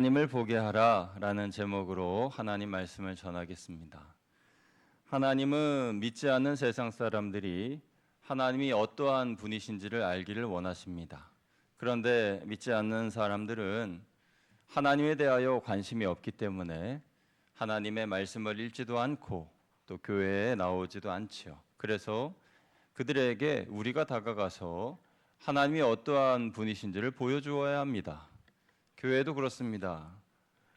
하나님을 보게 하라라는 제목으로 하나님 말씀을 전하겠습니다. 하나님은 믿지 않는 세상 사람들이 하나님이 어떠한 분이신지를 알기를 원하십니다. 그런데 믿지 않는 사람들은 하나님에 대하여 관심이 없기 때문에 하나님의 말씀을 읽지도 않고 또 교회에 나오지도 않지요. 그래서 그들에게 우리가 다가가서 하나님이 어떠한 분이신지를 보여주어야 합니다. 교회도 그렇습니다.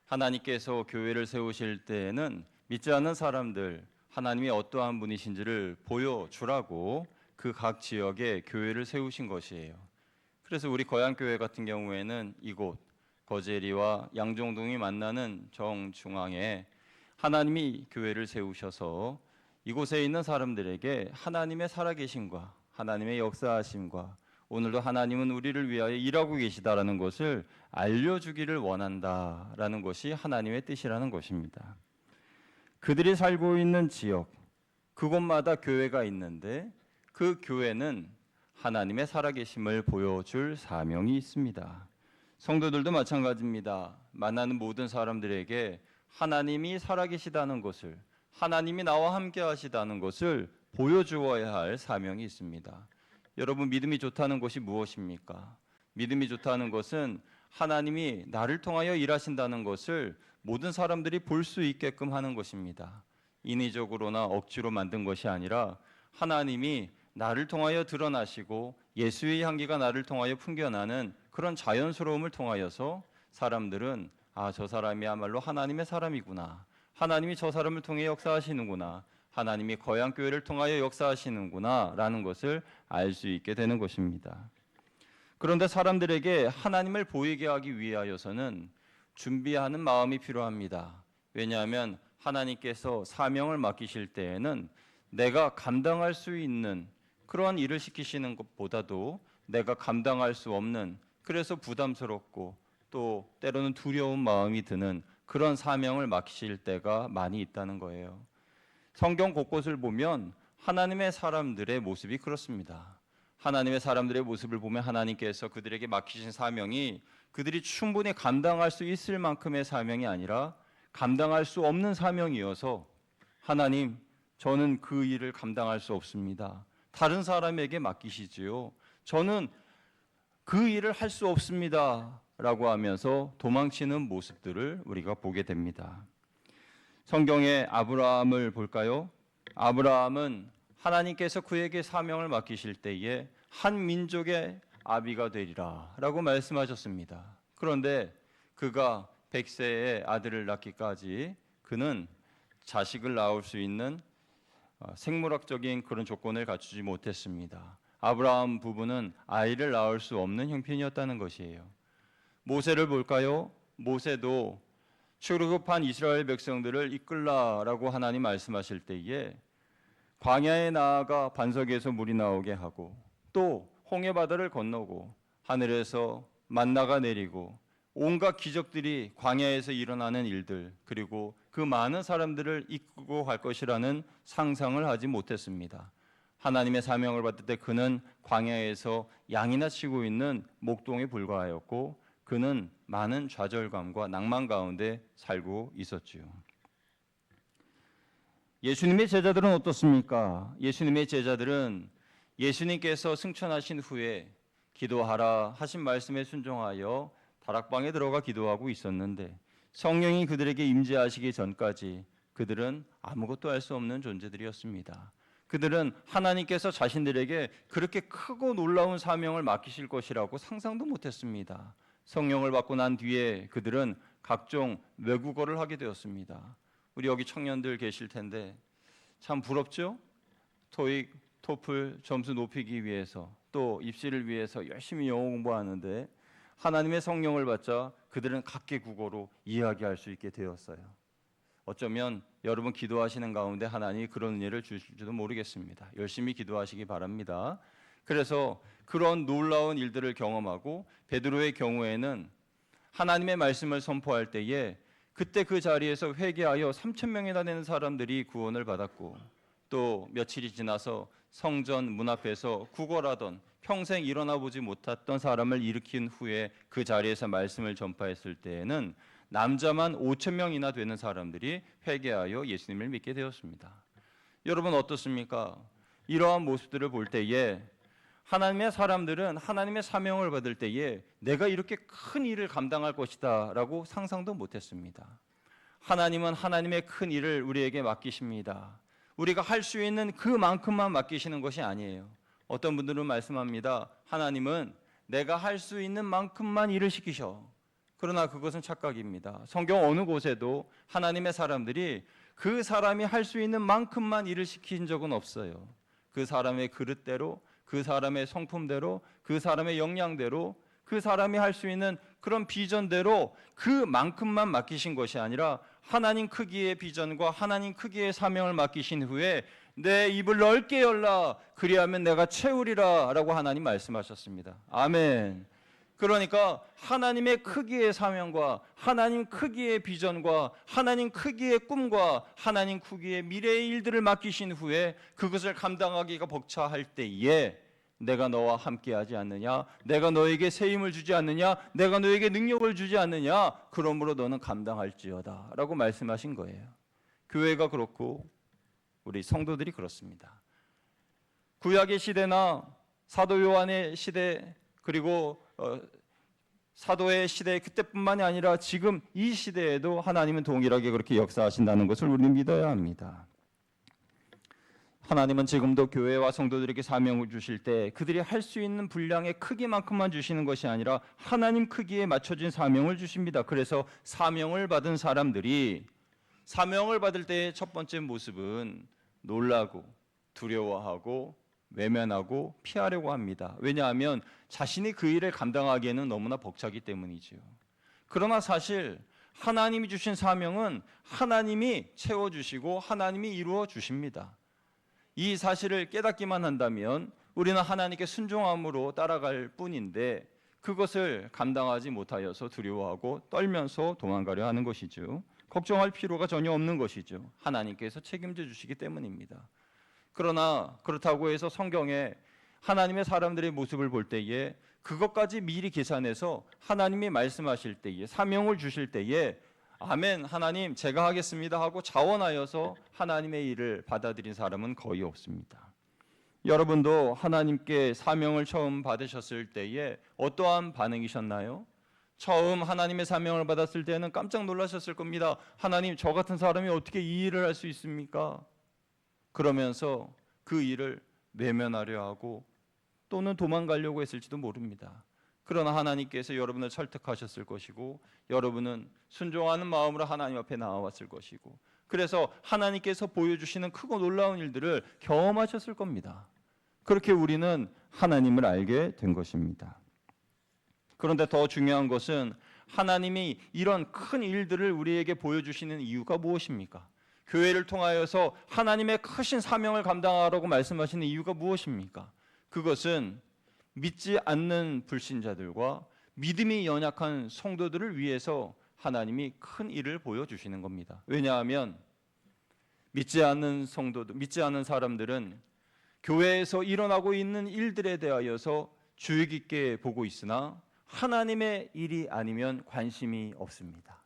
하나님께서 교회를 세우실 때에는 믿지 않는 사람들, 하나님이 어떠한 분이신지를 보여주라고 그 각 지역에 교회를 세우신 것이에요. 그래서 우리 거양교회 같은 경우에는 이곳 거제리와 양정동이 만나는 정중앙에 하나님이 교회를 세우셔서 이곳에 있는 사람들에게 하나님의 살아계심과 하나님의 역사하심과 오늘도 하나님은 우리를 위하여 일하고 계시다라는 것을 알려주기를 원한다라는 것이 하나님의 뜻이라는 것입니다. 그들이 살고 있는 지역, 그곳마다 교회가 있는데 그 교회는 하나님의 살아계심을 보여줄 사명이 있습니다. 성도들도 마찬가지입니다. 만나는 모든 사람들에게 하나님이 살아계시다는 것을, 하나님이 나와 함께 하시다는 것을 보여주어야 할 사명이 있습니다. 여러분, 믿음이 좋다는 것이 무엇입니까? 믿음이 좋다는 것은 하나님이 나를 통하여 일하신다는 것을 모든 사람들이 볼 수 있게끔 하는 것입니다. 인위적으로나 억지로 만든 것이 아니라 하나님이 나를 통하여 드러나시고 예수의 향기가 나를 통하여 풍겨나는 그런 자연스러움을 통하여서 사람들은 저 사람이야말로 하나님의 사람이구나. 하나님이 저 사람을 통해 역사하시는구나. 하나님이 거양교회를 통하여 역사하시는구나 라는 것을 알 수 있게 되는 것입니다. 그런데 사람들에게 하나님을 보이게 하기 위하여서는 준비하는 마음이 필요합니다. 왜냐하면 하나님께서 사명을 맡기실 때에는 내가 감당할 수 있는 그러한 일을 시키시는 것보다도 내가 감당할 수 없는, 그래서 부담스럽고 또 때로는 두려운 마음이 드는 그런 사명을 맡기실 때가 많이 있다는 거예요. 성경 곳곳을 보면 하나님의 사람들의 모습이 그렇습니다. 하나님의 사람들의 모습을 보면 하나님께서 그들에게 맡기신 사명이 그들이 충분히 감당할 수 있을 만큼의 사명이 아니라 감당할 수 없는 사명이어서 하나님, 저는 그 일을 감당할 수 없습니다. 다른 사람에게 맡기시지요. 저는 그 일을 할 수 없습니다. 라고 하면서 도망치는 모습들을 우리가 보게 됩니다. 성경의 아브라함을 볼까요? 아브라함은 하나님께서 그에게 사명을 맡기실 때에 한 민족의 아비가 되리라 라고 말씀하셨습니다. 그런데 그가 100세의 아들을 낳기까지 그는 자식을 낳을 수 있는 생물학적인 그런 조건을 갖추지 못했습니다. 아브라함 부부는 아이를 낳을 수 없는 형편이었다는 것이에요. 모세를 볼까요? 모세도 출애굽한 이스라엘 백성들을 이끌라라고 하나님 말씀하실 때에 광야에 나아가 반석에서 물이 나오게 하고 또 홍해 바다를 건너고 하늘에서 만나가 내리고 온갖 기적들이 광야에서 일어나는 일들, 그리고 그 많은 사람들을 이끌고 갈 것이라는 상상을 하지 못했습니다. 하나님의 사명을 받을 때 그는 광야에서 양이나 치고 있는 목동에 불과하였고 그는 많은 좌절감과 낭만 가운데 살고 있었지요. 예수님의 제자들은 어떻습니까? 예수님의 제자들은 예수님께서 승천하신 후에 기도하라 하신 말씀에 순종하여 다락방에 들어가 기도하고 있었는데 성령이 그들에게 임재하시기 전까지 그들은 아무것도 할 수 없는 존재들이었습니다. 그들은 하나님께서 자신들에게 그렇게 크고 놀라운 사명을 맡기실 것이라고 상상도 못했습니다. 성령을 받고 난 뒤에 그들은 각종 외국어를 하게 되었습니다. 우리 여기 청년들 계실 텐데 참 부럽죠? 토익, 토플 점수 높이기 위해서 또 입시를 위해서 열심히 영어 공부하는데 하나님의 성령을 받자 그들은 각계 국어로 이야기할 수 있게 되었어요. 어쩌면 여러분 기도하시는 가운데 하나님이 그런 은혜를 주실지도 모르겠습니다. 열심히 기도하시기 바랍니다. 그래서 그런 놀라운 일들을 경험하고 베드로의 경우에는 하나님의 말씀을 선포할 때에 그때 그 자리에서 회개하여 3,000명이나 되는 사람들이 구원을 받았고 또 며칠이 지나서 성전 문 앞에서 구걸하던 평생 일어나 보지 못했던 사람을 일으킨 후에 그 자리에서 말씀을 전파했을 때에는 남자만 5천 명이나 되는 사람들이 회개하여 예수님을 믿게 되었습니다. 여러분 어떻습니까? 이러한 모습들을 볼 때에 하나님의 사람들은 하나님의 사명을 받을 때에 내가 이렇게 큰 일을 감당할 것이다 라고 상상도 못했습니다. 하나님은 하나님의 큰 일을 우리에게 맡기십니다. 우리가 할 수 있는 그만큼만 맡기시는 것이 아니에요. 어떤 분들은 말씀합니다. 하나님은 내가 할 수 있는 만큼만 일을 시키셔. 그러나 그것은 착각입니다. 성경 어느 곳에도 하나님의 사람들이 그 사람이 할 수 있는 만큼만 일을 시킨 적은 없어요. 그 사람의 그릇대로, 그 사람의 성품대로, 그 사람의 역량대로, 그 사람이 할 수 있는 그런 비전대로 그만큼만 맡기신 것이 아니라 하나님 크기의 비전과 하나님 크기의 사명을 맡기신 후에 내 입을 넓게 열라 그리하면 내가 채우리라 라고 하나님 말씀하셨습니다. 아멘. 그러니까 하나님의 크기의 사명과 하나님 크기의 비전과 하나님 크기의 꿈과 하나님 크기의 미래의 일들을 맡기신 후에 그것을 감당하기가 벅차할 때에 내가 너와 함께하지 않느냐, 내가 너에게 새 힘을 주지 않느냐, 내가 너에게 능력을 주지 않느냐, 그러므로 너는 감당할지어다 라고 말씀하신 거예요. 교회가 그렇고 우리 성도들이 그렇습니다. 구약의 시대나 사도 요한의 시대 그리고 사도의 시대 그때뿐만이 아니라 지금 이 시대에도 하나님은 동일하게 그렇게 역사하신다는 것을 우리는 믿어야 합니다. 하나님은 지금도 교회와 성도들에게 사명을 주실 때 그들이 할 수 있는 분량의 크기만큼만 주시는 것이 아니라 하나님 크기에 맞춰진 사명을 주십니다. 그래서 사명을 받은 사람들이 사명을 받을 때의 첫 번째 모습은 놀라고 두려워하고 외면하고 피하려고 합니다. 왜냐하면 자신이 그 일을 감당하기에는 너무나 벅차기 때문이죠. 그러나 사실 하나님이 주신 사명은 하나님이 채워주시고 하나님이 이루어 주십니다. 이 사실을 깨닫기만 한다면 우리는 하나님께 순종함으로 따라갈 뿐인데 그것을 감당하지 못하여서 두려워하고 떨면서 도망가려 하는 것이죠. 걱정할 필요가 전혀 없는 것이죠. 하나님께서 책임져 주시기 때문입니다. 그러나 그렇다고 해서 성경에 하나님의 사람들의 모습을 볼 때에 그것까지 미리 계산해서 하나님이 말씀하실 때에 사명을 주실 때에 아멘 하나님 제가 하겠습니다 하고 자원하여서 하나님의 일을 받아들인 사람은 거의 없습니다. 여러분도 하나님께 사명을 처음 받으셨을 때에 어떠한 반응이셨나요? 처음 하나님의 사명을 받았을 때는 깜짝 놀라셨을 겁니다. 하나님 저 같은 사람이 어떻게 이 일을 할 수 있습니까? 그러면서 그 일을 외면하려 하고 또는 도망가려고 했을지도 모릅니다. 그러나 하나님께서 여러분을 설득하셨을 것이고 여러분은 순종하는 마음으로 하나님 앞에 나아왔을 것이고 그래서 하나님께서 보여주시는 크고 놀라운 일들을 경험하셨을 겁니다. 그렇게 우리는 하나님을 알게 된 것입니다. 그런데 더 중요한 것은 하나님이 이런 큰 일들을 우리에게 보여주시는 이유가 무엇입니까? 교회를 통하여서 하나님의 크신 사명을 감당하라고 말씀하시는 이유가 무엇입니까? 그것은 믿지 않는 불신자들과 믿음이 연약한 성도들을 위해서 하나님이 큰 일을 보여주시는 겁니다. 왜냐하면 믿지 않는 성도들, 믿지 않는 사람들은 교회에서 일어나고 있는 일들에 대하여서 주의 깊게 보고 있으나 하나님의 일이 아니면 관심이 없습니다.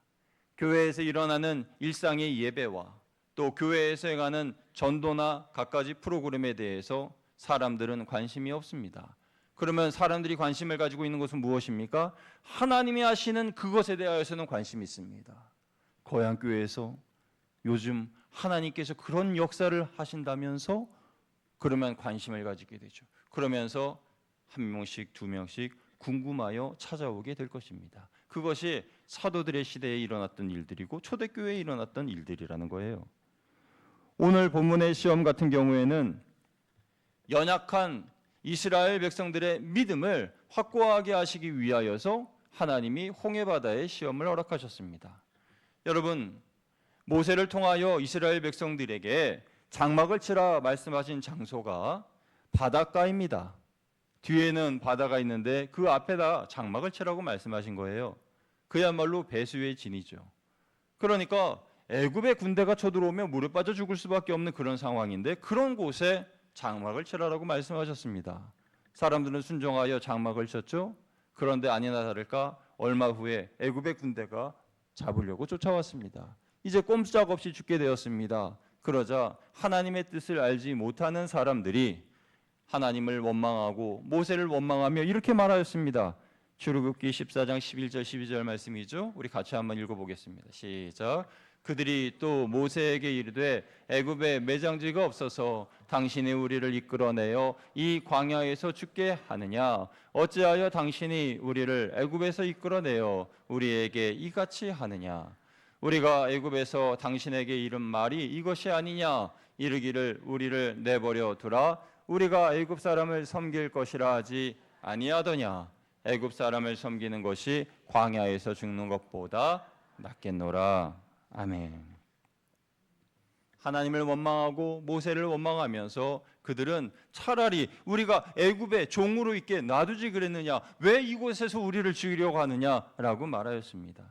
교회에서 일어나는 일상의 예배와 또 교회에서 행하는 전도나 갖가지 프로그램에 대해서 사람들은 관심이 없습니다. 그러면 사람들이 관심을 가지고 있는 것은 무엇입니까? 하나님이 하시는 그것에 대하여서는 관심이 있습니다. 고향교회에서 요즘 하나님께서 그런 역사를 하신다면서 그러면 관심을 가지게 되죠. 그러면서 한 명씩 두 명씩 궁금하여 찾아오게 될 것입니다. 그것이 사도들의 시대에 일어났던 일들이고 초대교회에 일어났던 일들이라는 거예요. 오늘 본문의 시험 같은 경우에는 연약한 이스라엘 백성들의 믿음을 확고하게 하시기 위하여서 하나님이 홍해바다의 시험을 허락하셨습니다. 여러분, 모세를 통하여 이스라엘 백성들에게 장막을 치라 말씀하신 장소가 바닷가입니다. 뒤에는 바다가 있는데 그 앞에다 장막을 치라고 말씀하신 거예요. 그야말로 배수의 진이죠. 그러니까 애굽의 군대가 쳐들어오면 물에 빠져 죽을 수밖에 없는 그런 상황인데 그런 곳에 장막을 치라라고 말씀하셨습니다. 사람들은 순종하여 장막을 쳤죠. 그런데 아니나 다를까 얼마 후에 애굽의 군대가 잡으려고 쫓아왔습니다. 이제 꼼짝없이 죽게 되었습니다. 그러자 하나님의 뜻을 알지 못하는 사람들이 하나님을 원망하고 모세를 원망하며 이렇게 말하였습니다. 출애굽기 14장 11절 12절 말씀이죠. 우리 같이 한번 읽어보겠습니다. 시작. 그들이 또 모세에게 이르되 애굽에 매장지가 없어서 당신이 우리를 이끌어내어 이 광야에서 죽게 하느냐? 어찌하여 당신이 우리를 애굽에서 이끌어내어 우리에게 이같이 하느냐? 우리가 애굽에서 당신에게 이른 말이 이것이 아니냐? 이르기를 우리를 내버려 두라. 우리가 애굽 사람을 섬길 것이라 하지 아니하더냐? 애굽 사람을 섬기는 것이 광야에서 죽는 것보다 낫겠노라. 아멘. 하나님을 원망하고 모세를 원망하면서 그들은 차라리 우리가 애굽의 종으로 있게 놔두지 그랬느냐, 왜 이곳에서 우리를 죽이려고 하느냐라고 말하였습니다.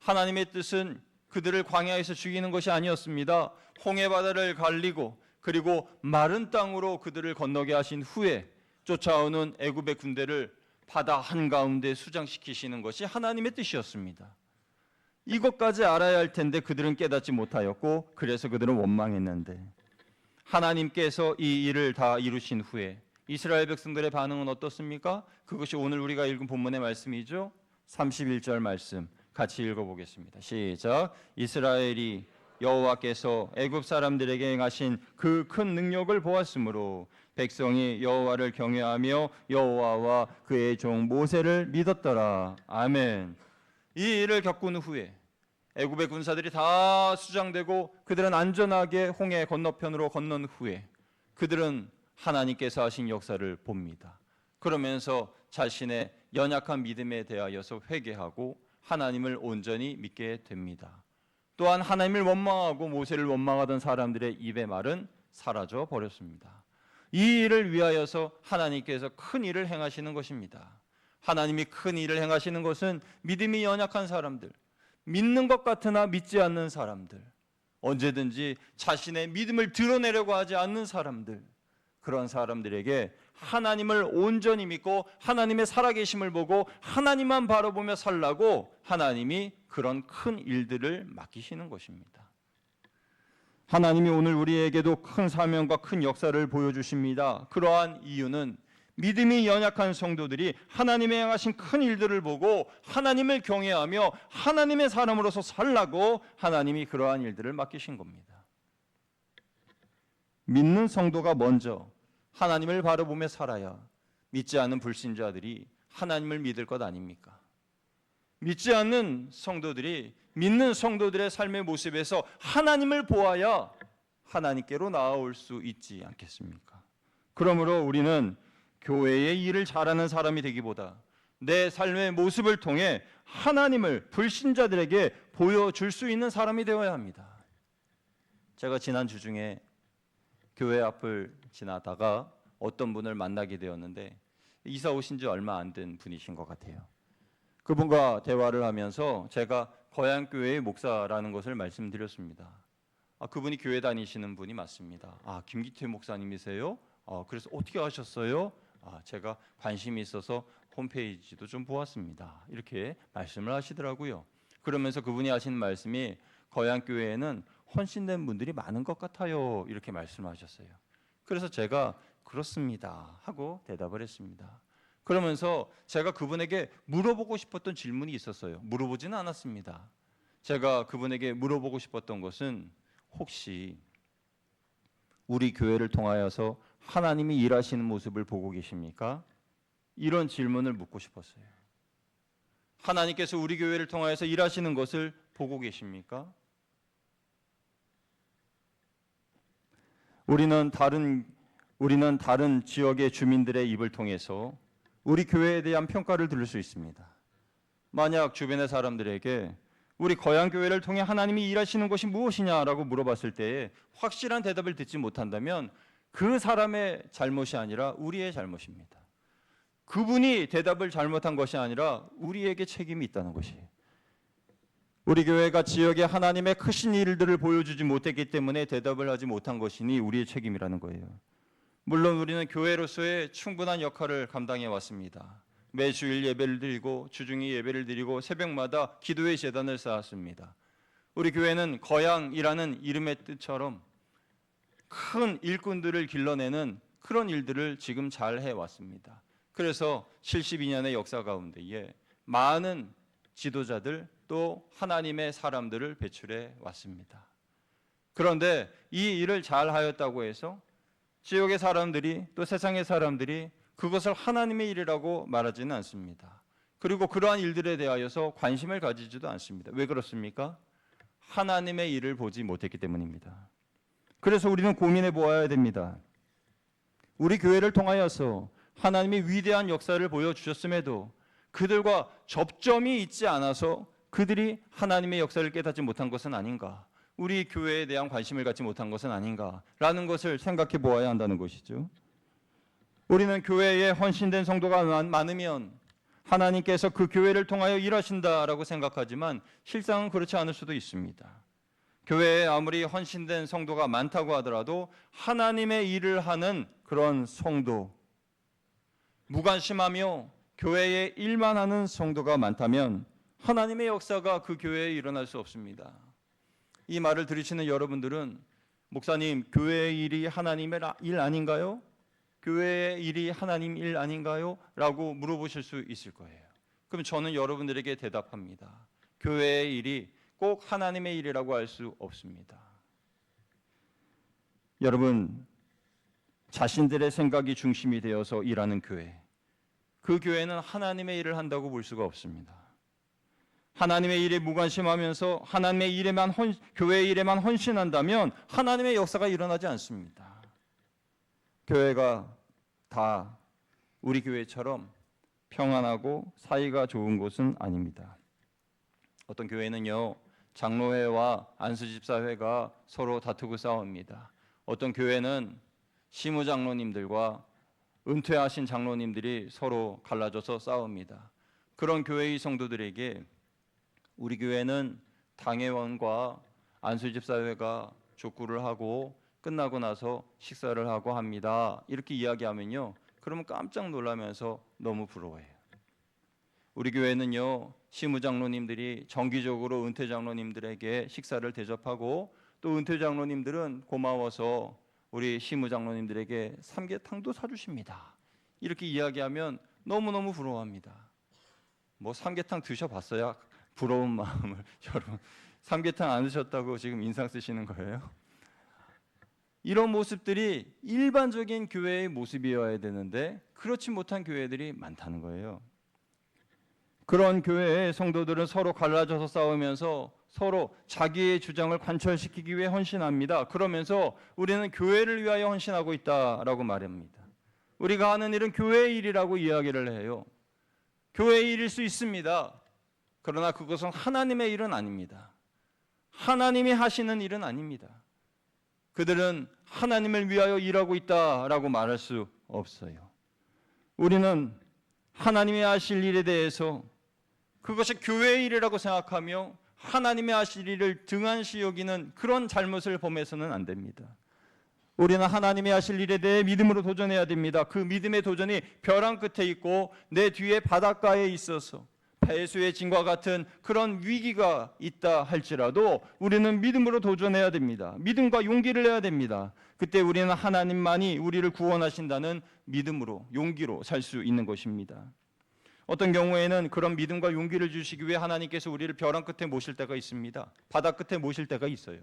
하나님의 뜻은 그들을 광야에서 죽이는 것이 아니었습니다. 홍해바다를 갈리고 그리고 마른 땅으로 그들을 건너게 하신 후에 쫓아오는 애굽의 군대를 바다 한가운데 수장시키시는 것이 하나님의 뜻이었습니다. 이것까지 알아야 할 텐데 그들은 깨닫지 못하였고 그래서 그들은 원망했는데 하나님께서 이 일을 다 이루신 후에 이스라엘 백성들의 반응은 어떻습니까? 그것이 오늘 우리가 읽은 본문의 말씀이죠. 31절 말씀 같이 읽어보겠습니다. 시작. 이스라엘이 여호와께서 애굽 사람들에게 행하신 그 큰 능력을 보았으므로 백성이 여호와를 경외하며 여호와와 그의 종 모세를 믿었더라. 아멘. 이 일을 겪은 후에 애굽의 군사들이 다 수장되고 그들은 안전하게 홍해 건너편으로 건넌 후에 그들은 하나님께서 하신 역사를 봅니다. 그러면서 자신의 연약한 믿음에 대하여서 회개하고 하나님을 온전히 믿게 됩니다. 또한 하나님을 원망하고 모세를 원망하던 사람들의 입의 말은 사라져 버렸습니다. 이 일을 위하여서 하나님께서 큰 일을 행하시는 것입니다. 하나님이 큰 일을 행하시는 것은 믿음이 연약한 사람들, 믿는 것 같으나 믿지 않는 사람들, 언제든지 자신의 믿음을 드러내려고 하지 않는 사람들, 그런 사람들에게 하나님을 온전히 믿고 하나님의 살아계심을 보고 하나님만 바라보며 살라고 하나님이 그런 큰 일들을 맡기시는 것입니다. 하나님이 오늘 우리에게도 큰 사명과 큰 역사를 보여주십니다. 그러한 이유는 믿음이 연약한 성도들이 하나님의 행하신 큰 일들을 보고 하나님을 경외하며 하나님의 사람으로서 살라고 하나님이 그러한 일들을 맡기신 겁니다. 믿는 성도가 먼저 하나님을 바라보며 살아야 믿지 않는 불신자들이 하나님을 믿을 것 아닙니까? 믿지 않는 성도들이 믿는 성도들의 삶의 모습에서 하나님을 보아야 하나님께로 나아올 수 있지 않겠습니까? 그러므로 우리는 교회의 일을 잘하는 사람이 되기보다 내 삶의 모습을 통해 하나님을 불신자들에게 보여줄 수 있는 사람이 되어야 합니다. 제가 지난주 중에 교회 앞을 지나다가 어떤 분을 만나게 되었는데 이사 오신 지 얼마 안 된 분이신 것 같아요. 그분과 대화를 하면서 제가 거양교회의 목사라는 것을 말씀드렸습니다. 그분이 교회 다니시는 분이 맞습니다. 김기태 목사님이세요? 그래서 어떻게 하셨어요? 제가 관심이 있어서 홈페이지도 좀 보았습니다. 이렇게 말씀을 하시더라고요. 그러면서 그분이 하시는 말씀이 거양교회에는 헌신된 분들이 많은 것 같아요. 이렇게 말씀하셨어요. 그래서 제가 그렇습니다 하고 대답을 했습니다. 그러면서 제가 그분에게 물어보고 싶었던 질문이 있었어요. 물어보지는 않았습니다. 제가 그분에게 물어보고 싶었던 것은 혹시 우리 교회를 통하여서 하나님이 일하시는 모습을 보고 계십니까? 이런 질문을 묻고 싶었어요. 하나님께서 우리 교회를 통하여서 일하시는 것을 보고 계십니까? 우리는 다른 지역의 주민들의 입을 통해서 우리 교회에 대한 평가를 들을 수 있습니다. 만약 주변의 사람들에게 우리 거양교회를 통해 하나님이 일하시는 것이 무엇이냐라고 물어봤을 때에 확실한 대답을 듣지 못한다면 그 사람의 잘못이 아니라 우리의 잘못입니다. 그분이 대답을 잘못한 것이 아니라 우리에게 책임이 있다는 것이에요. 우리 교회가 지역에 하나님의 크신 일들을 보여주지 못했기 때문에 대답을 하지 못한 것이니 우리의 책임이라는 거예요. 물론 우리는 교회로서의 충분한 역할을 감당해 왔습니다. 매주일 예배를 드리고 주중에 예배를 드리고 새벽마다 기도의 제단을 쌓았습니다. 우리 교회는 거양이라는 이름의 뜻처럼 큰 일꾼들을 길러내는 그런 일들을 지금 잘 해왔습니다. 그래서 72년의 역사 가운데에 많은 지도자들 또 하나님의 사람들을 배출해 왔습니다. 그런데 이 일을 잘 하였다고 해서 지역의 사람들이 또 세상의 사람들이 그것을 하나님의 일이라고 말하지는 않습니다. 그리고 그러한 일들에 대하여서 관심을 가지지도 않습니다. 왜 그렇습니까? 하나님의 일을 보지 못했기 때문입니다. 그래서 우리는 고민해 보아야 됩니다. 우리 교회를 통하여서 하나님이 위대한 역사를 보여주셨음에도 그들과 접점이 있지 않아서 그들이 하나님의 역사를 깨닫지 못한 것은 아닌가, 우리 교회에 대한 관심을 갖지 못한 것은 아닌가라는 것을 생각해 보아야 한다는 것이죠. 우리는 교회에 헌신된 성도가 많으면 하나님께서 그 교회를 통하여 일하신다라고 생각하지만 실상은 그렇지 않을 수도 있습니다. 교회에 아무리 헌신된 성도가 많다고 하더라도 하나님의 일을 하는 그런 성도, 무관심하며 교회에 일만 하는 성도가 많다면 하나님의 역사가 그 교회에 일어날 수 없습니다. 이 말을 들으시는 여러분들은 목사님, 교회의 일이 하나님의 일 아닌가요? 교회의 일이 하나님 일 아닌가요? 라고 물어보실 수 있을 거예요. 그럼 저는 여러분들에게 대답합니다. 교회의 일이 꼭 하나님의 일이라고 할 수 없습니다. 여러분, 자신들의 생각이 중심이 되어서 일하는 교회, 그 교회는 하나님의 일을 한다고 볼 수가 없습니다. 하나님의 일에 무관심하면서 하나님의 일에만 교회의 일에만 헌신한다면 하나님의 역사가 일어나지 않습니다. 교회가 다 우리 교회처럼 평안하고 사이가 좋은 곳은 아닙니다. 어떤 교회는요, 장로회와 안수집사회가 서로 다투고 싸웁니다. 어떤 교회는 시무장로님들과 은퇴하신 장로님들이 서로 갈라져서 싸웁니다. 그런 교회의 성도들에게 우리 교회는 당회원과 안수집사회가 족구를 하고 끝나고 나서 식사를 하고 합니다. 이렇게 이야기하면요, 그러면 깜짝 놀라면서 너무 부러워해요. 우리 교회는요, 시무장로님들이 정기적으로 은퇴장로님들에게 식사를 대접하고 또 은퇴장로님들은 고마워서 우리 시무장로님들에게 삼계탕도 사주십니다. 이렇게 이야기하면 너무너무 부러워합니다. 뭐 삼계탕 드셔봤어야 부러운 마음을 여러분, 삼계탕 안 드셨다고 지금 인상 쓰시는 거예요? 이런 모습들이 일반적인 교회의 모습이어야 되는데 그렇지 못한 교회들이 많다는 거예요. 그런 교회의 성도들은 서로 갈라져서 싸우면서 서로 자기의 주장을 관철시키기 위해 헌신합니다. 그러면서 우리는 교회를 위하여 헌신하고 있다라고 말합니다. 우리가 하는 일은 교회의 일이라고 이야기를 해요. 교회의 일일 수 있습니다. 그러나 그것은 하나님의 일은 아닙니다. 하나님이 하시는 일은 아닙니다. 그들은 하나님을 위하여 일하고 있다라고 말할 수 없어요. 우리는 하나님이 하실 일에 대해서 그것이 교회의 일이라고 생각하며 하나님이 하실 일을 등한시 여기는 그런 잘못을 범해서는 안 됩니다. 우리는 하나님이 하실 일에 대해 믿음으로 도전해야 됩니다. 그 믿음의 도전이 벼랑 끝에 있고 내 뒤에 바닷가에 있어서 배수의 진과 같은 그런 위기가 있다 할지라도 우리는 믿음으로 도전해야 됩니다. 믿음과 용기를 내야 됩니다. 그때 우리는 하나님만이 우리를 구원하신다는 믿음으로, 용기로 살 수 있는 것입니다. 어떤 경우에는 그런 믿음과 용기를 주시기 위해 하나님께서 우리를 벼랑 끝에 모실 때가 있습니다. 바다 끝에 모실 때가 있어요.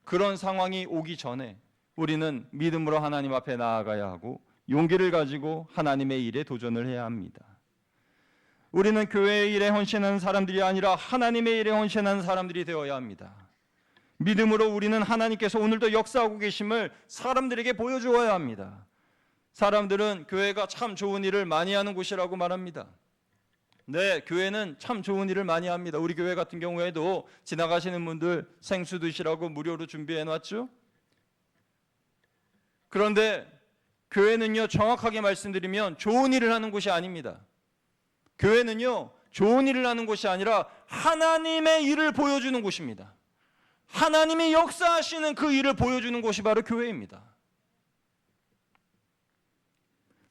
그런 상황이 오기 전에 우리는 믿음으로 하나님 앞에 나아가야 하고 용기를 가지고 하나님의 일에 도전을 해야 합니다. 우리는 교회의 일에 헌신하는 사람들이 아니라 하나님의 일에 헌신하는 사람들이 되어야 합니다. 믿음으로 우리는 하나님께서 오늘도 역사하고 계심을 사람들에게 보여주어야 합니다. 사람들은 교회가 참 좋은 일을 많이 하는 곳이라고 말합니다. 네, 교회는 참 좋은 일을 많이 합니다. 우리 교회 같은 경우에도 지나가시는 분들 생수 드시라고 무료로 준비해 놨죠. 그런데 교회는요, 정확하게 말씀드리면 좋은 일을 하는 곳이 아닙니다. 교회는요, 좋은 일을 하는 곳이 아니라 하나님의 일을 보여주는 곳입니다. 하나님이 역사하시는 그 일을 보여주는 곳이 바로 교회입니다.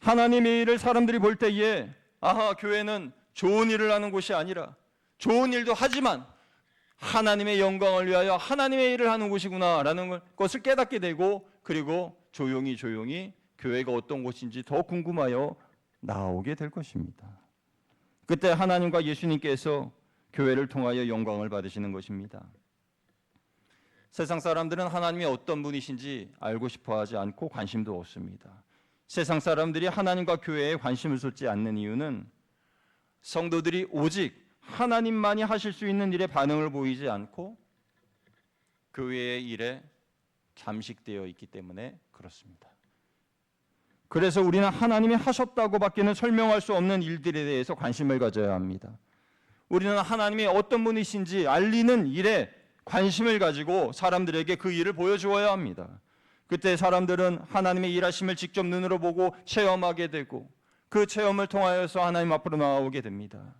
하나님의 일을 사람들이 볼 때에 아하, 교회는 좋은 일을 하는 곳이 아니라 좋은 일도 하지만 하나님의 영광을 위하여 하나님의 일을 하는 곳이구나라는 것을 깨닫게 되고, 그리고 조용히 교회가 어떤 곳인지 더 궁금하여 나오게 될 것입니다. 그때 하나님과 예수님께서 교회를 통하여 영광을 받으시는 것입니다. 세상 사람들은 하나님이 어떤 분이신지 알고 싶어하지 않고 관심도 없습니다. 세상 사람들이 하나님과 교회에 관심을 쏟지 않는 이유는 성도들이 오직 하나님만이 하실 수 있는 일에 반응을 보이지 않고 교회의 일에 잠식되어 있기 때문에 그렇습니다. 그래서 우리는 하나님이 하셨다고밖에는 설명할 수 없는 일들에 대해서 관심을 가져야 합니다. 우리는 하나님이 어떤 분이신지 알리는 일에 관심을 가지고 사람들에게 그 일을 보여주어야 합니다. 그때 사람들은 하나님의 일하심을 직접 눈으로 보고 체험하게 되고 그 체험을 통하여서 하나님 앞으로 나아오게 됩니다.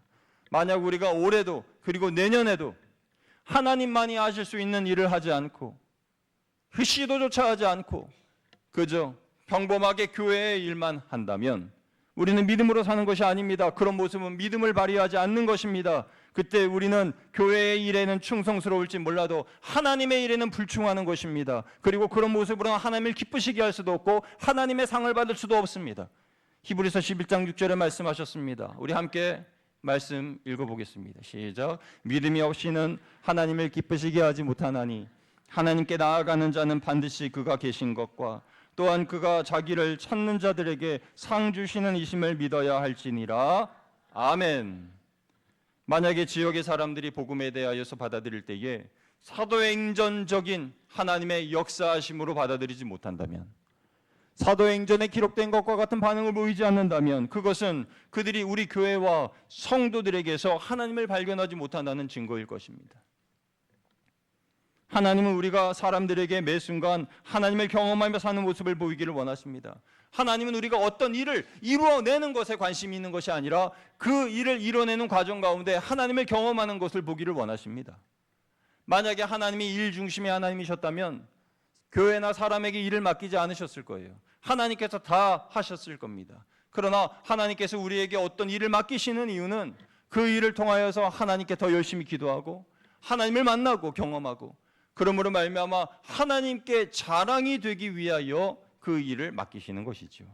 만약 우리가 올해도 그리고 내년에도 하나님만이 하실 수 있는 일을 하지 않고 그 시도조차 하지 않고 그저 평범하게 교회의 일만 한다면 우리는 믿음으로 사는 것이 아닙니다. 그런 모습은 믿음을 발휘하지 않는 것입니다. 그때 우리는 교회의 일에는 충성스러울지 몰라도 하나님의 일에는 불충하는 것입니다. 그리고 그런 모습으로는 하나님을 기쁘시게 할 수도 없고 하나님의 상을 받을 수도 없습니다. 히브리서 11장 6절에 말씀하셨습니다. 우리 함께 말씀 읽어보겠습니다. 시작. 믿음이 없이는 하나님을 기쁘시게 하지 못하나니 하나님께 나아가는 자는 반드시 그가 계신 것과 또한 그가 자기를 찾는 자들에게 상 주시는 이심을 믿어야 할지니라. 아멘. 만약에 지역의 사람들이 복음에 대하여서 받아들일 때에 사도행전적인 하나님의 역사하심으로 받아들이지 못한다면, 사도행전에 기록된 것과 같은 반응을 보이지 않는다면 그것은 그들이 우리 교회와 성도들에게서 하나님을 발견하지 못한다는 증거일 것입니다. 하나님은 우리가 사람들에게 매 순간 하나님을 경험하며 사는 모습을 보이기를 원하십니다. 하나님은 우리가 어떤 일을 이루어내는 것에 관심이 있는 것이 아니라 그 일을 이뤄내는 과정 가운데 하나님을 경험하는 것을 보기를 원하십니다. 만약에 하나님이 일 중심의 하나님이셨다면 교회나 사람에게 일을 맡기지 않으셨을 거예요. 하나님께서 다 하셨을 겁니다. 그러나 하나님께서 우리에게 어떤 일을 맡기시는 이유는 그 일을 통하여서 하나님께 더 열심히 기도하고 하나님을 만나고 경험하고 그러므로 말미암아 하나님께 자랑이 되기 위하여 그 일을 맡기시는 것이죠.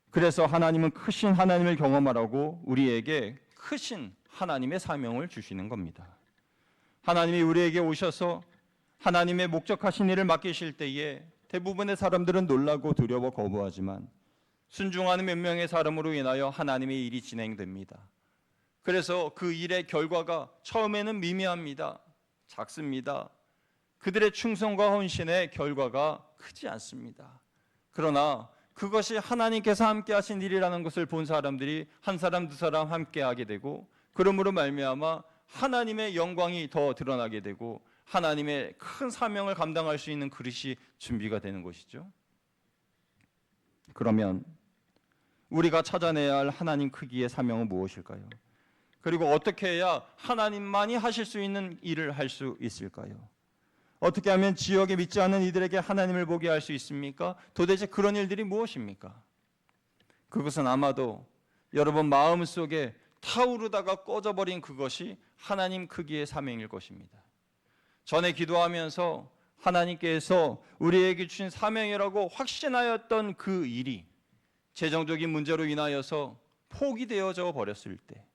그래서 하나님은 크신 하나님을 경험하라고 우리에게 크신 하나님의 사명을 주시는 겁니다. 하나님이 우리에게 오셔서 하나님의 목적하신 일을 맡기실 때에 대부분의 사람들은 놀라고 두려워 거부하지만 순종하는 몇 명의 사람으로 인하여 하나님의 일이 진행됩니다. 그래서 그 일의 결과가 처음에는 미미합니다. 작습니다. 그들의 충성과 헌신의 결과가 크지 않습니다. 그러나 그것이 하나님께서 함께 하신 일이라는 것을 본 사람들이 한 사람 두 사람 함께 하게 되고 그러므로 말미암아 하나님의 영광이 더 드러나게 되고 하나님의 큰 사명을 감당할 수 있는 그릇이 준비가 되는 것이죠. 그러면 우리가 찾아내야 할 하나님 크기의 사명은 무엇일까요? 그리고 어떻게 해야 하나님만이 하실 수 있는 일을 할 수 있을까요? 어떻게 하면 지역에 믿지 않는 이들에게 하나님을 보게 할 수 있습니까? 도대체 그런 일들이 무엇입니까? 그것은 아마도 여러분 마음속에 타오르다가 꺼져버린 그것이 하나님 크기의 사명일 것입니다. 전에 기도하면서 하나님께서 우리에게 주신 사명이라고 확신하였던 그 일이 재정적인 문제로 인하여서 포기되어져 버렸을 때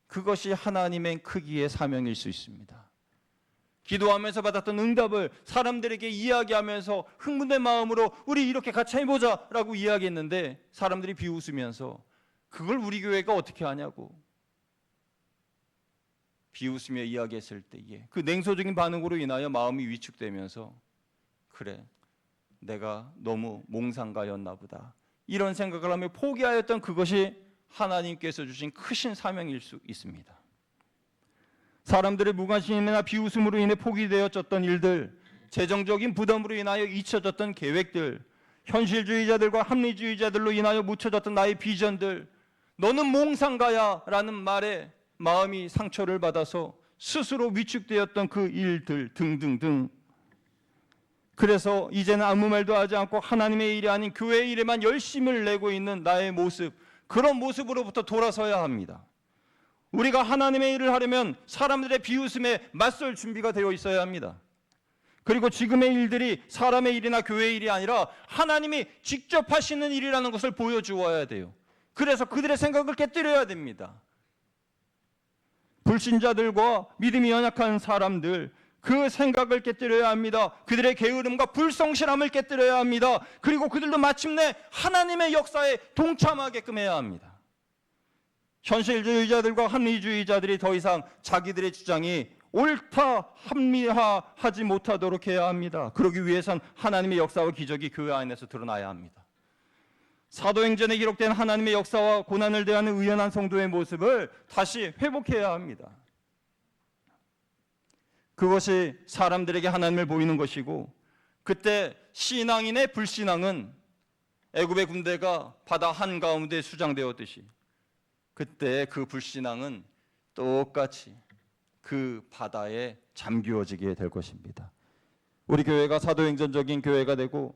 그것이 하나님의 크기의 사명일 수 있습니다. 기도하면서 받았던 응답을 사람들에게 이야기하면서 흥분된 마음으로 우리 이렇게 같이 해보자 라고 이야기했는데 사람들이 비웃으면서 그걸 우리 교회가 어떻게 하냐고 비웃으며 이야기했을 때에 그 냉소적인 반응으로 인하여 마음이 위축되면서 그래 내가 너무 몽상가였나 보다 이런 생각을 하며 포기하였던 그것이 하나님께서 주신 크신 사명일 수 있습니다. 사람들의 무관심이나 비웃음으로 인해 포기되어졌던 일들, 재정적인 부담으로 인하여 잊혀졌던 계획들, 현실주의자들과 합리주의자들로 인하여 묻혀졌던 나의 비전들, 너는 몽상가야 라는 말에 마음이 상처를 받아서 스스로 위축되었던 그 일들 등등등 그래서 이제는 아무 말도 하지 않고 하나님의 일이 아닌 교회의 일에만 열심을 내고 있는 나의 모습, 그런 모습으로부터 돌아서야 합니다. 우리가 하나님의 일을 하려면 사람들의 비웃음에 맞설 준비가 되어 있어야 합니다. 그리고 지금의 일들이 사람의 일이나 교회의 일이 아니라 하나님이 직접 하시는 일이라는 것을 보여주어야 돼요. 그래서 그들의 생각을 깨뜨려야 됩니다. 불신자들과 믿음이 연약한 사람들, 그 생각을 깨뜨려야 합니다. 그들의 게으름과 불성실함을 깨뜨려야 합니다. 그리고 그들도 마침내 하나님의 역사에 동참하게끔 해야 합니다. 현실주의자들과 합리주의자들이 더 이상 자기들의 주장이 옳다, 합리화하지 못하도록 해야 합니다. 그러기 위해선 하나님의 역사와 기적이 교회 안에서 드러나야 합니다. 사도행전에 기록된 하나님의 역사와 고난을 대하는 의연한 성도의 모습을 다시 회복해야 합니다. 그것이 사람들에게 하나님을 보이는 것이고, 그때 신앙인의 불신앙은 애굽의 군대가 바다 한가운데 수장되었듯이 그때 그 불신앙은 똑같이 그 바다에 잠기워지게 될 것입니다. 우리 교회가 사도행전적인 교회가 되고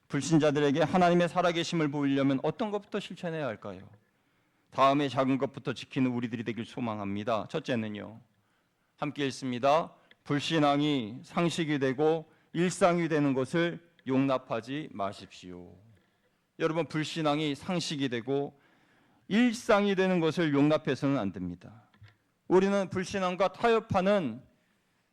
불신자들에게 하나님의 살아계심을 보이려면 어떤 것부터 실천해야 할까요? 다음에 작은 것부터 지키는 우리들이 되길 소망합니다. 첫째는요, 함께 읽습니다. 불신앙이 상식이 되고 일상이 되는 것을 용납하지 마십시오. 여러분, 불신앙이 상식이 되고 일상이 되는 것을 용납해서는 안 됩니다. 우리는 불신앙과 타협하는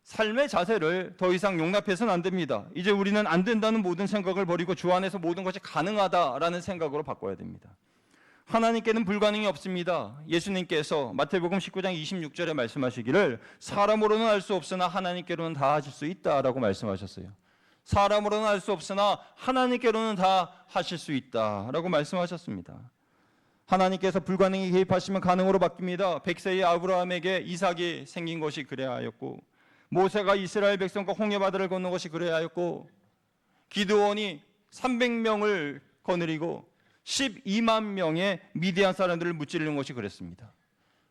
삶의 자세를 더 이상 용납해서는 안 됩니다. 이제 우리는 안 된다는 모든 생각을 버리고 주 안에서 모든 것이 가능하다라는 생각으로 바꿔야 됩니다. 하나님께는 불가능이 없습니다. 예수님께서 마태복음 19장 26절에 말씀하시기를 사람으로는 알 수 없으나 하나님께로는 다 하실 수 있다라고 말씀하셨어요. 사람으로는 알 수 없으나 하나님께로는 다 하실 수 있다라고 말씀하셨습니다. 하나님께서 불가능이 개입하시면 가능으로 바뀝니다. 100세의 아브라함에게 이삭이 생긴 것이 그래야 하였고, 모세가 이스라엘 백성과 홍해바다를 건넌 것이 그래야 하였고, 기드온이 300명을 거느리고 12만 명의 미디안 사람들을 무찌르는 것이 그랬습니다.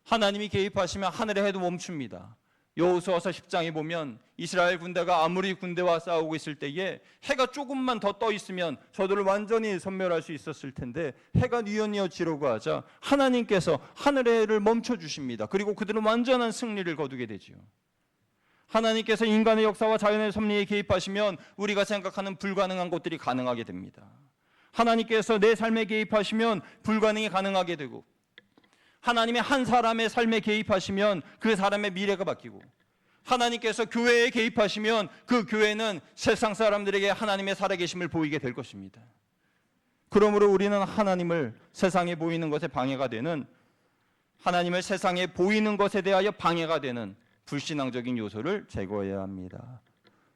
하나님이 개입하시면 하늘의 해도 멈춥니다. 여호수아서 10장에 보면 이스라엘 군대가 아무리 군대와 싸우고 있을 때에 해가 조금만 더 떠 있으면 저들을 완전히 섬멸할 수 있었을 텐데 해가 뉘엿뉘엿 지려고 하자 하나님께서 하늘의 해를 멈춰주십니다. 그리고 그들은 완전한 승리를 거두게 되지요. 하나님께서 인간의 역사와 자연의 섭리에 개입하시면 우리가 생각하는 불가능한 것들이 가능하게 됩니다. 하나님께서 내 삶에 개입하시면 불가능이 가능하게 되고, 하나님의 한 사람의 삶에 개입하시면 그 사람의 미래가 바뀌고, 하나님께서 교회에 개입하시면 그 교회는 세상 사람들에게 하나님의 살아계심을 보이게 될 것입니다. 그러므로 우리는 하나님을 세상에 보이는 것에 방해가 되는, 하나님을 세상에 보이는 것에 대하여 방해가 되는 불신앙적인 요소를 제거해야 합니다.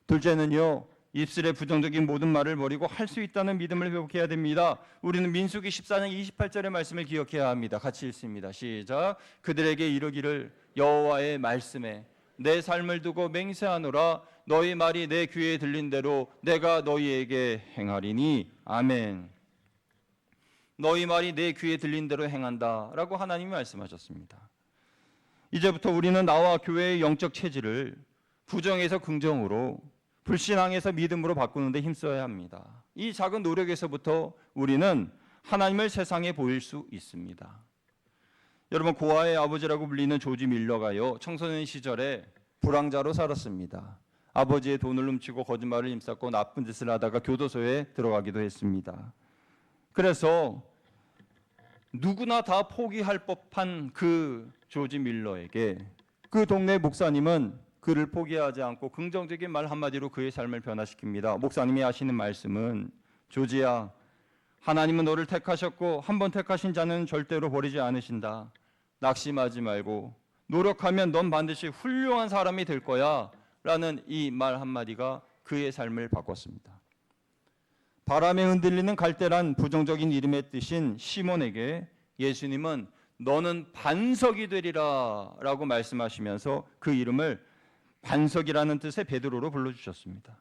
둘째는요, 입술의 부정적인 모든 말을 버리고 할 수 있다는 믿음을 회복해야 됩니다. 우리는 민수기 14장 28절의 말씀을 기억해야 합니다. 같이 읽습니다. 시작. 그들에게 이르기를 여호와의 말씀에 내 삶을 두고 맹세하노라. 너희 말이 내 귀에 들린 대로 내가 너희에게 행하리니. 아멘. 너희 말이 내 귀에 들린 대로 행한다라고 하나님이 말씀하셨습니다. 이제부터 우리는 나와 교회의 영적 체질을 부정에서 긍정으로, 불신앙에서 믿음으로 바꾸는 데 힘써야 합니다. 이 작은 노력에서부터 우리는 하나님을 세상에 보일 수 있습니다. 여러분, 고아의 아버지라고 불리는 조지 밀러가요, 청소년 시절에 불황자로 살았습니다. 아버지의 돈을 훔치고 거짓말을 힘썼고 나쁜 짓을 하다가 교도소에 들어가기도 했습니다. 그래서 누구나 다 포기할 법한 그 조지 밀러에게 그 동네 목사님은 그를 포기하지 않고 긍정적인 말 한마디로 그의 삶을 변화시킵니다. 목사님이 하시는 말씀은, 조지야, 하나님은 너를 택하셨고 한 번 택하신 자는 절대로 버리지 않으신다. 낙심하지 말고 노력하면 넌 반드시 훌륭한 사람이 될 거야 라는 이 말 한마디가 그의 삶을 바꿨습니다. 바람에 흔들리는 갈대란 부정적인 이름의 뜻인 시몬에게 예수님은 너는 반석이 되리라 라고 말씀하시면서 그 이름을 반석이라는 뜻의 베드로로 불러주셨습니다.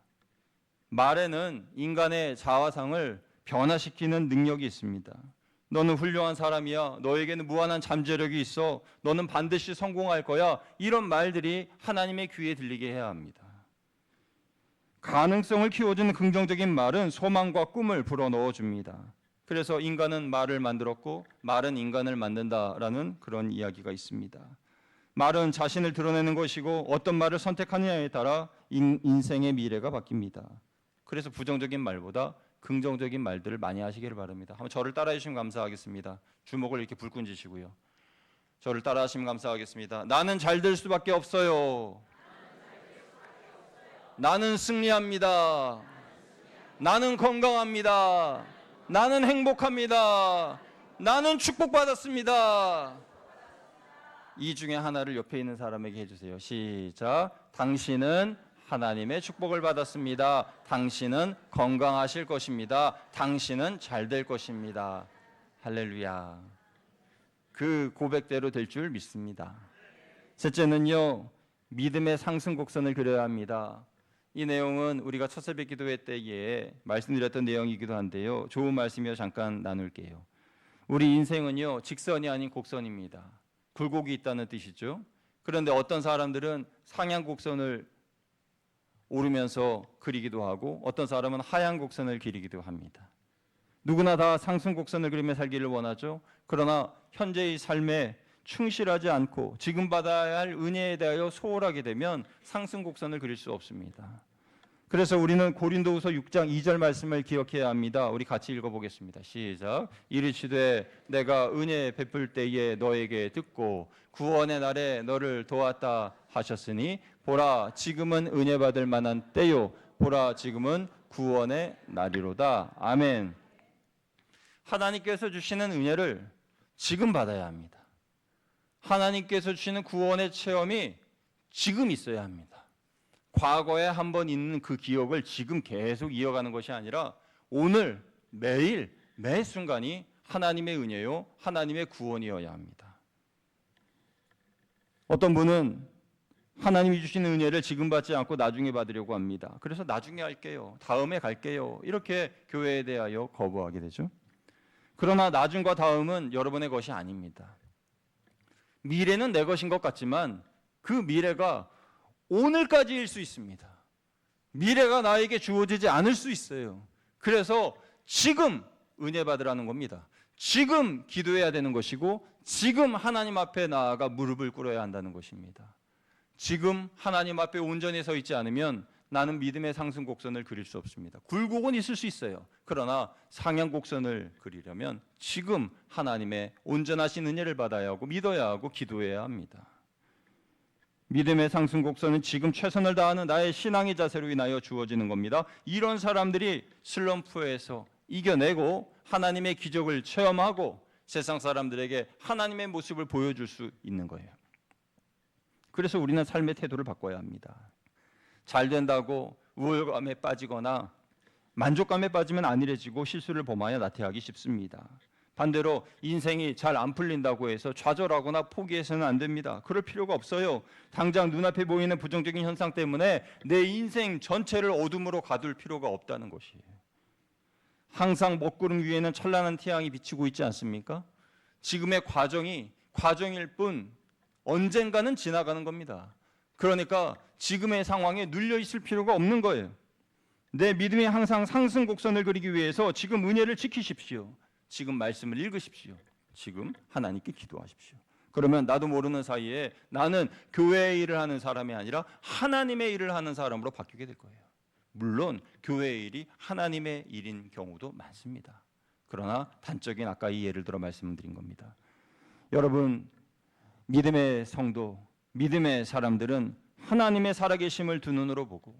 말에는 인간의 자화상을 변화시키는 능력이 있습니다. 너는 훌륭한 사람이야. 너에게는 무한한 잠재력이 있어. 너는 반드시 성공할 거야. 이런 말들이 하나님의 귀에 들리게 해야 합니다. 가능성을 키워주는 긍정적인 말은 소망과 꿈을 불어넣어 줍니다. 그래서 인간은 말을 만들었고 말은 인간을 만든다라는 그런 이야기가 있습니다. 말은 자신을 드러내는 것이고 어떤 말을 선택하느냐에 따라 인생의 미래가 바뀝니다. 그래서 부정적인 말보다 긍정적인 말들을 많이 하시기를 바랍니다. 한번 저를 따라해 주시면 감사하겠습니다. 주먹을 이렇게 불끈 쥐시고요. 저를 따라하시면 감사하겠습니다. 나는 잘 될 수밖에 없어요. 나는 승리합니다. 나는 건강합니다. 나는 행복합니다. 나는 축복받았습니다. 이 중에 하나를 옆에 있는 사람에게 해주세요. 시작. 당신은 하나님의 축복을 받았습니다. 당신은 건강하실 것입니다. 당신은 잘 될 것입니다. 할렐루야. 그 고백대로 될 줄 믿습니다. 셋째는요, 믿음의 상승 곡선을 그려야 합니다. 이 내용은 우리가 첫 새벽 기도회 때에 말씀드렸던 내용이기도 한데요, 좋은 말씀이어 잠깐 나눌게요. 우리 인생은요, 직선이 아닌 곡선입니다. 굴곡이 있다는 뜻이죠. 그런데 어떤 사람들은 상향 곡선을 오르면서 그리기도 하고 어떤 사람은 하향 곡선을 그리기도 합니다. 누구나 다 상승 곡선을 그리며 살기를 원하죠. 그러나 현재의 삶에 충실하지 않고 지금 받아야 할 은혜에 대하여 소홀하게 되면 상승 곡선을 그릴 수 없습니다. 그래서 우리는 고린도후서 6장 2절 말씀을 기억해야 합니다. 우리 같이 읽어보겠습니다. 시작. 이르시되 내가 은혜 베풀 때에 너에게 듣고 구원의 날에 너를 도왔다 하셨으니 보라 지금은 은혜 받을 만한 때요 보라 지금은 구원의 날이로다. 아멘. 하나님께서 주시는 은혜를 지금 받아야 합니다. 하나님께서 주시는 구원의 체험이 지금 있어야 합니다. 과거에 한번 있는 그 기억을 지금 계속 이어가는 것이 아니라 오늘 매일 매 순간이 하나님의 은혜요 하나님의 구원이어야 합니다. 어떤 분은 하나님이 주시는 은혜를 지금 받지 않고 나중에 받으려고 합니다. 그래서 나중에 할게요, 다음에 갈게요, 이렇게 교회에 대하여 거부하게 되죠. 그러나 나중과 다음은 여러분의 것이 아닙니다. 미래는 내 것인 것 같지만 그 미래가 오늘까지일 수 있습니다. 미래가 나에게 주어지지 않을 수 있어요. 그래서 지금 은혜 받으라는 겁니다. 지금 기도해야 되는 것이고 지금 하나님 앞에 나아가 무릎을 꿇어야 한다는 것입니다. 지금 하나님 앞에 온전히 서 있지 않으면 나는 믿음의 상승 곡선을 그릴 수 없습니다. 굴곡은 있을 수 있어요. 그러나 상향 곡선을 그리려면 지금 하나님의 온전하신 은혜를 받아야 하고 믿어야 하고 기도해야 합니다. 믿음의 상승 곡선은 지금 최선을 다하는 나의 신앙의 자세로 인하여 주어지는 겁니다. 이런 사람들이 슬럼프에서 이겨내고 하나님의 기적을 체험하고 세상 사람들에게 하나님의 모습을 보여줄 수 있는 거예요. 그래서 우리는 삶의 태도를 바꿔야 합니다. 잘 된다고 우월감에 빠지거나 만족감에 빠지면 안일해지고 실수를 범하여 나태하기 쉽습니다. 반대로 인생이 잘 안 풀린다고 해서 좌절하거나 포기해서는 안 됩니다. 그럴 필요가 없어요. 당장 눈앞에 보이는 부정적인 현상 때문에 내 인생 전체를 어둠으로 가둘 필요가 없다는 것이에요. 항상 먹구름 위에는 찬란한 태양이 비치고 있지 않습니까? 지금의 과정일 뿐 언젠가는 지나가는 겁니다. 그러니까 지금의 상황에 눌려 있을 필요가 없는 거예요. 내 믿음이 항상 상승 곡선을 그리기 위해서 지금 은혜를 지키십시오. 지금 말씀을 읽으십시오. 지금 하나님께 기도하십시오. 그러면 나도 모르는 사이에 나는 교회의 일을 하는 사람이 아니라 하나님의 일을 하는 사람으로 바뀌게 될 거예요. 물론 교회의 일이 하나님의 일인 경우도 많습니다. 그러나 단적인 아까 이 예를 들어 말씀드린 겁니다. 여러분, 믿음의 성도, 믿음의 사람들은 하나님의 살아계심을 두 눈으로 보고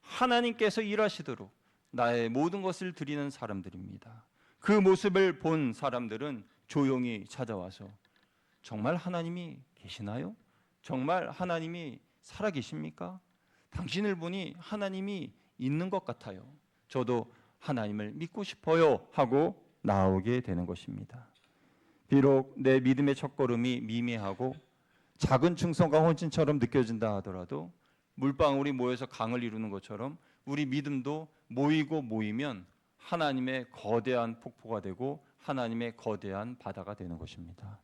하나님께서 일하시도록 나의 모든 것을 드리는 사람들입니다. 그 모습을 본 사람들은 조용히 찾아와서 정말 하나님이 계시나요? 정말 하나님이 살아계십니까? 당신을 보니 하나님이 있는 것 같아요. 저도 하나님을 믿고 싶어요 하고 나오게 되는 것입니다. 비록 내 믿음의 첫걸음이 미미하고 작은 충성과 헌신처럼 느껴진다 하더라도 물방울이 모여서 강을 이루는 것처럼 우리 믿음도 모이고 모이면 하나님의 거대한 폭포가 되고 하나님의 거대한 바다가 되는 것입니다.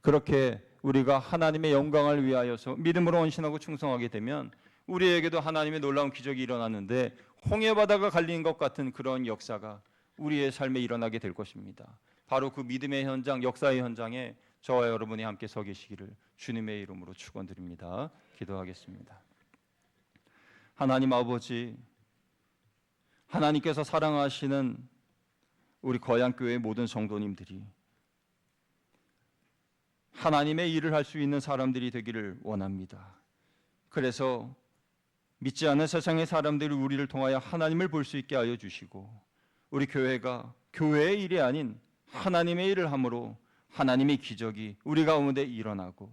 그렇게 우리가 하나님의 영광을 위하여서 믿음으로 헌신하고 충성하게 되면 우리에게도 하나님의 놀라운 기적이 일어났는데 홍해 바다가 갈린 것 같은 그런 역사가 우리의 삶에 일어나게 될 것입니다. 바로 그 믿음의 현장, 역사의 현장에 저와 여러분이 함께 서 계시기를 주님의 이름으로 축원드립니다. 기도하겠습니다. 하나님 아버지, 하나님께서 사랑하시는 우리 거양교회 모든 성도님들이 하나님의 일을 할 수 있는 사람들이 되기를 원합니다. 그래서 믿지 않는 세상의 사람들이 우리를 통하여 하나님을 볼 수 있게 하여 주시고, 우리 교회가 교회의 일이 아닌 하나님의 일을 함으로 하나님의 기적이 우리 가운데 일어나고,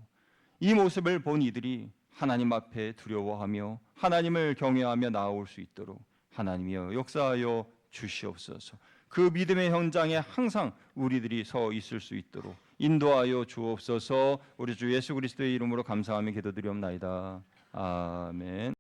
이 모습을 본 이들이 하나님 앞에 두려워하며 하나님을 경외하며 나아올 수 있도록 하나님이여 역사하여 주시옵소서. 그 믿음의 현장에 항상 우리들이 서 있을 수 있도록 인도하여 주옵소서. 우리 주 예수 그리스도의 이름으로 감사하며 기도드리옵나이다. 아멘.